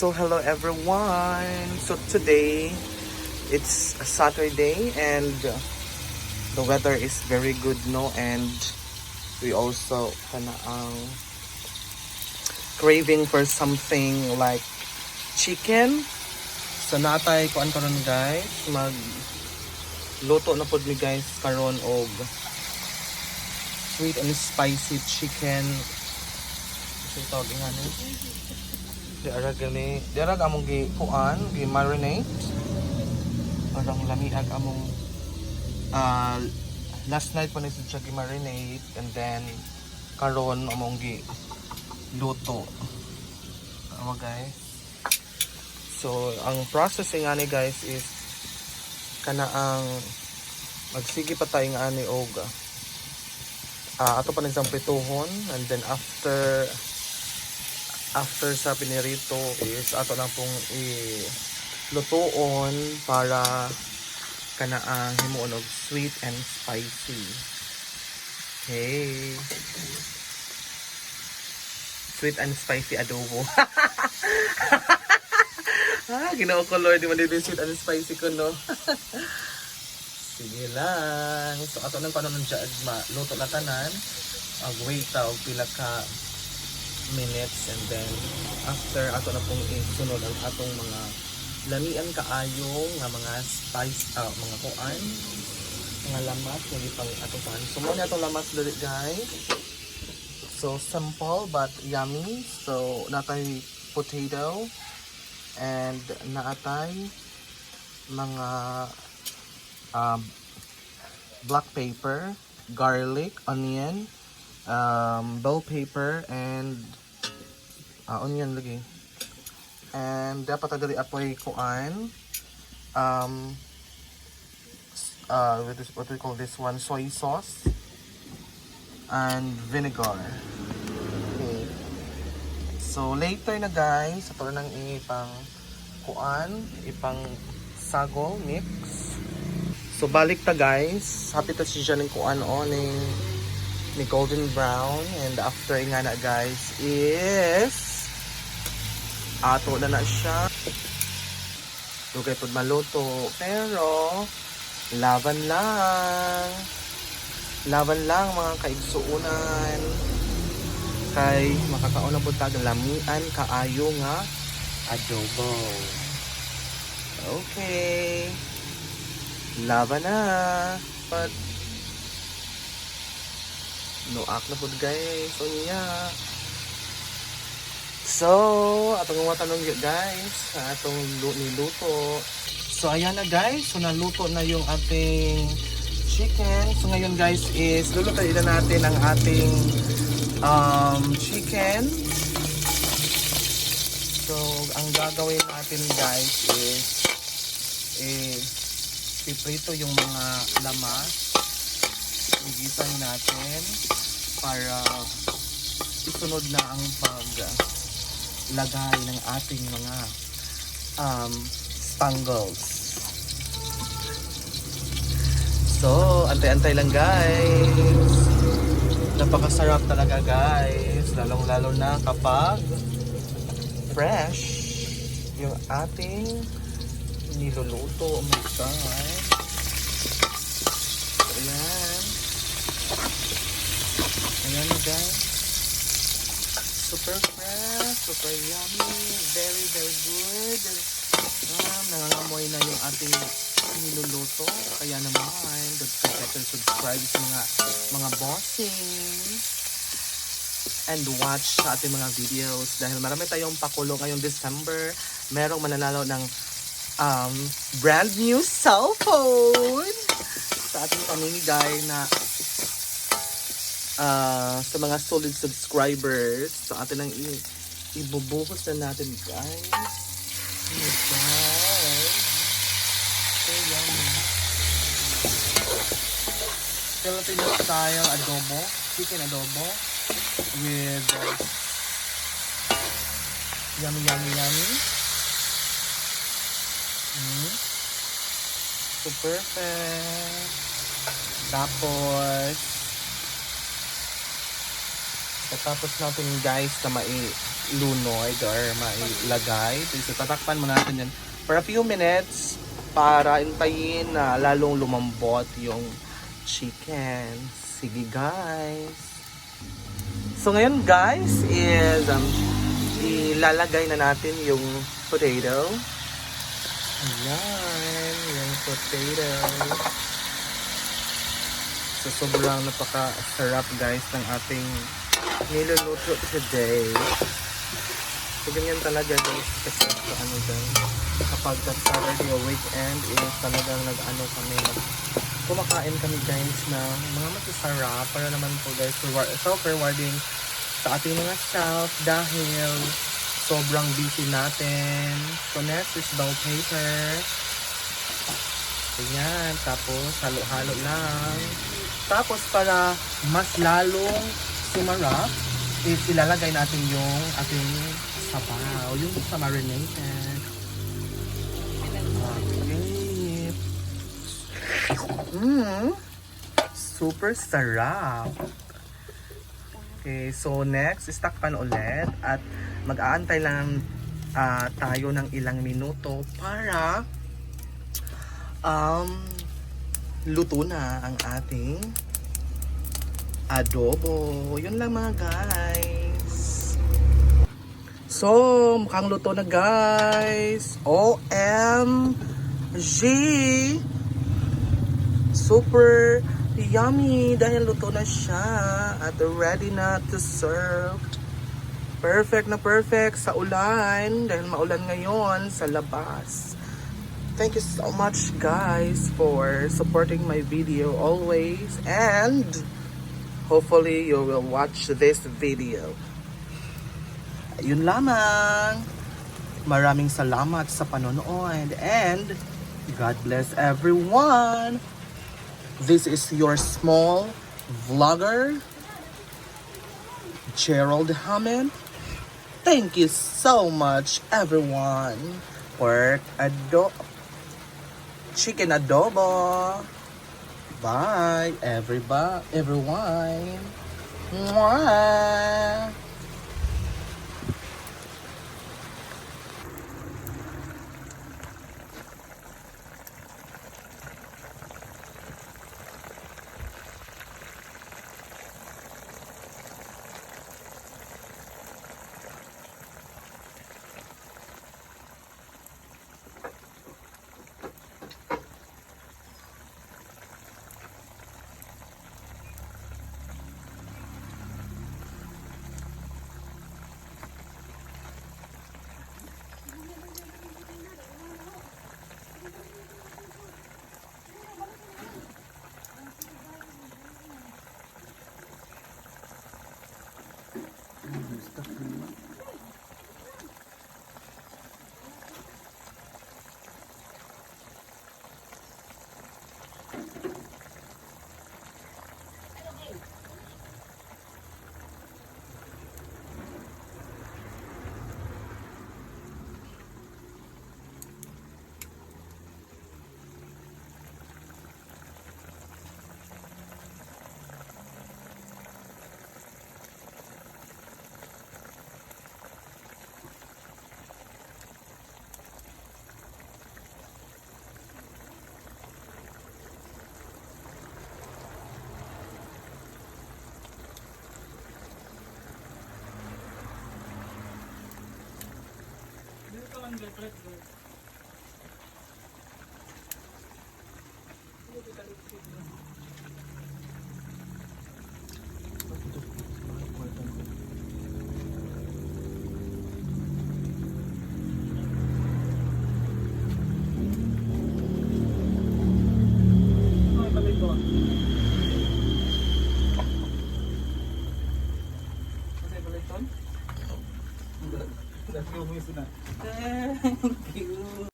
So hello everyone. So today it's a Saturday and the weather is very good no, and we also kana ang craving for something like chicken. So natay kuan karon guys, mag luto na pod mi guys karon og sweet and spicy chicken. So tawag nga ni. Di arag among gi kuan, gi marinate. Parang lamiag among last night pa ni siya gi marinate and then karon among gi luto. Amo guys. So ang processing ani guys is kana ang magsige pa tayo nga ani og ato pa nisang prituhon, and then after sa pinirito is ato lang pong lutuon para kanaang himuon og sweet and spicy. Okay. Sweet and spicy adobo. Ginoo ko Lord, di man din sweet and spicy ko no. Sige lang. So ato nang panon dyan luto na tanan. Wait og pila ka minutes, and then after ato na pong isunod ang atong mga lamian kaayo nga mga spice mga kuan, mga lamas nga ipang atong pan. So mo na atong lamas dali guys. So simple but yummy. So natay potato and naatay mga black pepper, garlic, onion, bell pepper, and onion lagi. And dapat dali apoy kuan what do we call this one, soy sauce and vinegar. Okay. So later na guys, ato nang ipang kuan, ipang sagol mix. So balik ta guys, happy ta siya ng kuan ni golden brown, and after nga na guys is ato na siya. Dugay pod maluto, pero laban lang mga kaigsuunan kay makakaon na pod tag lamian kaayo nga adobo. Okay. Laban na. But nuak na pod guys. So yeah. So, atong mga tanong guys, atong niluto. So ayan na guys, so naluto na yung ating chicken. So ngayon guys is lulutuin na natin ang ating chicken. So ang gagawin natin guys is piprito yung mga lamas. Igisan natin para isunod na ang paglagay ng ating mga spangles. So, antay-antay lang guys. Napakasarap talaga guys. Lalong-lalo na kapag fresh yung ating niluluto. Oh my God. So, ayan. Ayan na guys. Super fresh, super yummy, very very good. Nangangamoy na yung ating niluluto. Kaya naman, don't forget to subscribe sa mga bossing and watch sa ating mga videos dahil marami tayong pakulo ngayong December. Merong mananalo ng brand new cellphone sa ating pamimigay na sa mga solid subscribers. So atin ang ibubuhos na natin guys. Oh my God. So yummy. Filipino style adobo, chicken adobo with yummy. So perfect. Tapos Tapos natin guys na mailunod or mailagay. So tatakpan mo natin yan for a few minutes para intayin na lalong lumambot yung chicken. Sige guys. So ngayon guys is ilalagay na natin yung potato. Ayan, yung potato. So sobrang napaka-sarap guys ng ating niluluto today. So ganyan talaga guys kasi ano dyan, kapag Saturday o weekend is talagang kami, kumakain kami guys na mga masasarap para naman po guys self-rewarding sa ating mga staff dahil sobrang busy natin. So next is bell paper. Ayan, tapos halo-halo lang. Tapos para mas lalong sumarap is ilalagay natin yung ating sabaw, yung sa marinated. Okay. Super sarap. Okay, so next, takpan ulit at mag-aantay lang tayo ng ilang minuto para luto na ang ating adobo. Yun lang mga guys. So, mukhang luto na guys. OMG! Super yummy dahil luto na siya at ready na to serve. Perfect na perfect sa ulan dahil maulan ngayon sa labas. Thank you so much guys for supporting my video always and hopefully you will watch this video. Yun lamang. Maraming salamat sa panonood and God bless everyone. This is your small vlogger, Gerald Hammond. Thank you so much everyone for chicken adobo. Bye everyone. Mwah. Thank you.